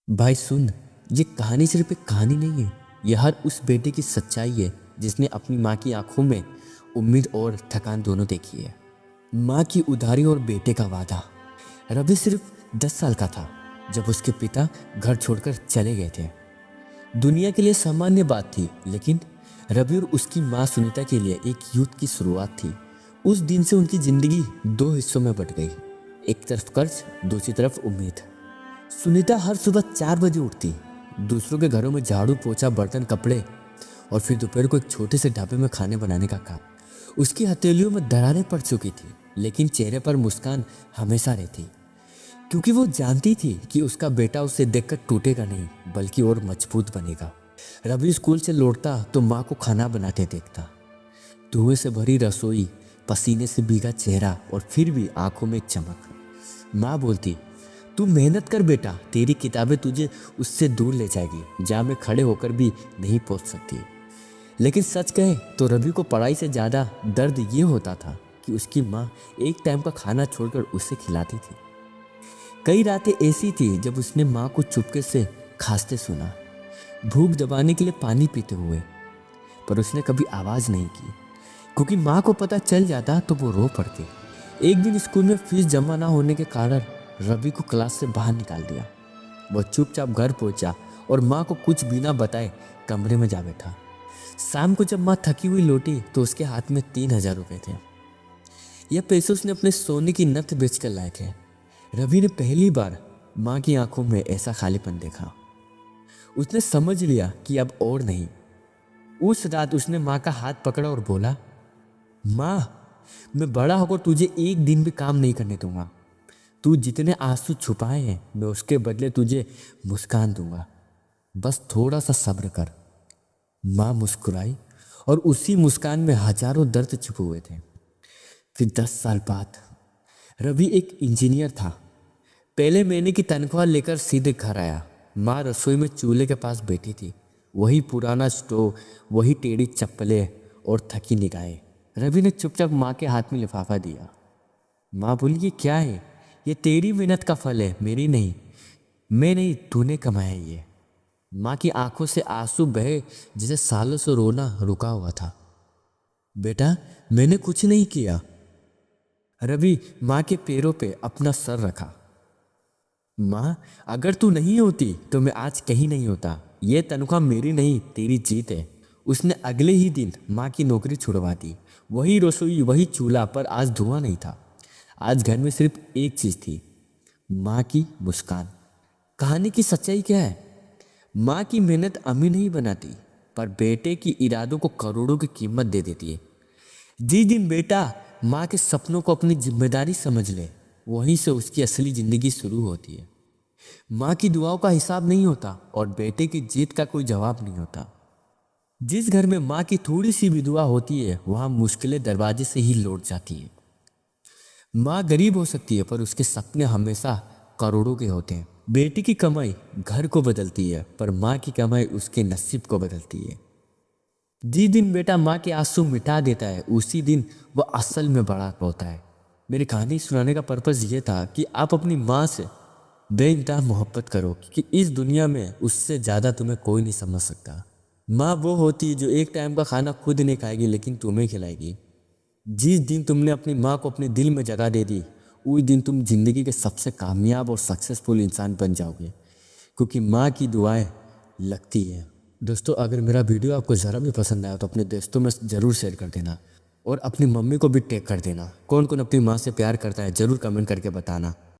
भाई सुन, ये कहानी सिर्फ एक कहानी नहीं है। ये हर उस बेटे की सच्चाई है जिसने अपनी माँ की आंखों में उम्मीद और थकान दोनों देखी है। माँ की उधारी और बेटे का वादा। रवि सिर्फ 10 साल का था जब उसके पिता घर छोड़कर चले गए थे। दुनिया के लिए सामान्य बात थी, लेकिन रवि और उसकी माँ सुनीता के लिए एक युद्ध की शुरुआत थी। उस दिन से उनकी जिंदगी दो हिस्सों में बट गई। एक तरफ कर्ज, दूसरी तरफ उम्मीद। सुनीता हर सुबह 4 बजे उठती, दूसरों के घरों में झाड़ू पोछा बर्तन कपड़े और फिर दोपहर को एक छोटे से ढाबे में खाने बनाने का काम। उसकी हथेलियों में दरारें पड़ चुकी थी, लेकिन चेहरे पर मुस्कान हमेशा रहती, क्योंकि वो जानती थी कि उसका बेटा उसे देखकर टूटेगा नहीं बल्कि और मजबूत बनेगा। रवि स्कूल से लौटता तो माँ को खाना बनाते देखता। धुएं से भरी रसोई, पसीने से भीगा चेहरा और फिर भी आंखों में एक चमक। माँ बोलती, तू मेहनत कर बेटा, तेरी किताबें तुझे उससे दूर ले जाएगी जहाँ मैं खड़े होकर भी नहीं पहुँच सकती। लेकिन सच कहे तो रवि को पढ़ाई से ज़्यादा दर्द ये होता था कि उसकी माँ एक टाइम का खाना छोड़कर उसे खिलाती थी। कई रातें ऐसी थी जब उसने माँ को चुपके से खांसते सुना, भूख दबाने के लिए पानी पीते हुए, पर उसने कभी आवाज़ नहीं की, क्योंकि माँ को पता चल जाता तो वो रो पड़ती। एक दिन स्कूल में फीस जमा ना होने के कारण रवि को क्लास से बाहर निकाल दिया। वह चुपचाप घर पहुंचा और माँ को कुछ बिना बताए कमरे में जा बैठा। शाम को जब माँ थकी हुई लौटी तो उसके हाथ में 3,000 रुपये थे। यह पैसे उसने अपने सोने की नथ बेचकर लाए थे। रवि ने पहली बार माँ की आंखों में ऐसा खालीपन देखा। उसने समझ लिया कि अब और नहीं। उस रात उसने माँ का हाथ पकड़ा और बोला, माँ, मैं बड़ा होकर तुझे एक दिन भी काम नहीं करने दूंगा। तू जितने आंसू छुपाए हैं मैं उसके बदले तुझे मुस्कान दूंगा, बस थोड़ा सा सब्र कर। माँ मुस्कुराई और उसी मुस्कान में हजारों दर्द छुपे हुए थे। फिर 10 साल बाद रवि एक इंजीनियर था। पहले महीने की तनख्वाह लेकर सीधे घर आया। माँ रसोई में चूल्हे के पास बैठी थी, वही पुराना स्टोव, वही टेढ़ी चप्पलें और थकी निगाहें। रवि ने चुपचाप माँ के हाथ में लिफाफा दिया। माँ बोली, ये क्या है? ये तेरी मेहनत का फल है, मेरी नहीं। मैं नहीं, तूने कमाया ये। माँ की आंखों से आंसू बहे जैसे सालों से रोना रुका हुआ था। बेटा, मैंने कुछ नहीं किया। रवि माँ के पैरों पे अपना सर रखा। माँ, अगर तू नहीं होती तो मैं आज कहीं नहीं होता। ये तनख्वाह मेरी नहीं, तेरी जीत है। उसने अगले ही दिन माँ की नौकरी छुड़वा दी। वही रसोई, वही चूल्हा, पर आज धुआं नहीं था। आज घर में सिर्फ एक चीज़ थी, माँ की मुस्कान। कहानी की सच्चाई क्या है? माँ की मेहनत अमीर नहीं बनाती, पर बेटे की इरादों को करोड़ों की कीमत दे देती है। जिस दिन बेटा माँ के सपनों को अपनी जिम्मेदारी समझ ले, वहीं से उसकी असली जिंदगी शुरू होती है। माँ की दुआओं का हिसाब नहीं होता और बेटे की जीत का कोई जवाब नहीं होता। जिस घर में माँ की थोड़ी सी भी दुआ होती है, वहाँ मुश्किलें दरवाजे से ही लौट जाती है। माँ गरीब हो सकती है, पर उसके सपने हमेशा करोड़ों के होते हैं। बेटी की कमाई घर को बदलती है, पर माँ की कमाई उसके नसीब को बदलती है। जिस दिन बेटा माँ के आंसू मिटा देता है, उसी दिन वह असल में बड़ा होता है। मेरी कहानी सुनाने का पर्पज़ ये था कि आप अपनी माँ से बेइंतहा मोहब्बत करो, क्योंकि इस दुनिया में उससे ज़्यादा तुम्हें कोई नहीं समझ सकता। माँ वो होती है जो एक टाइम का खाना खुद नहीं खाएगी, लेकिन तुम्हें खिलाएगी। जिस दिन तुमने अपनी माँ को अपने दिल में जगह दे दी, उस दिन तुम जिंदगी के सबसे कामयाब और सक्सेसफुल इंसान बन जाओगे, क्योंकि माँ की दुआएं लगती है। दोस्तों, अगर मेरा वीडियो आपको ज़रा भी पसंद आया तो अपने दोस्तों में ज़रूर शेयर कर देना और अपनी मम्मी को भी टैग कर देना। कौन कौन अपनी माँ से प्यार करता है ज़रूर कमेंट करके बताना।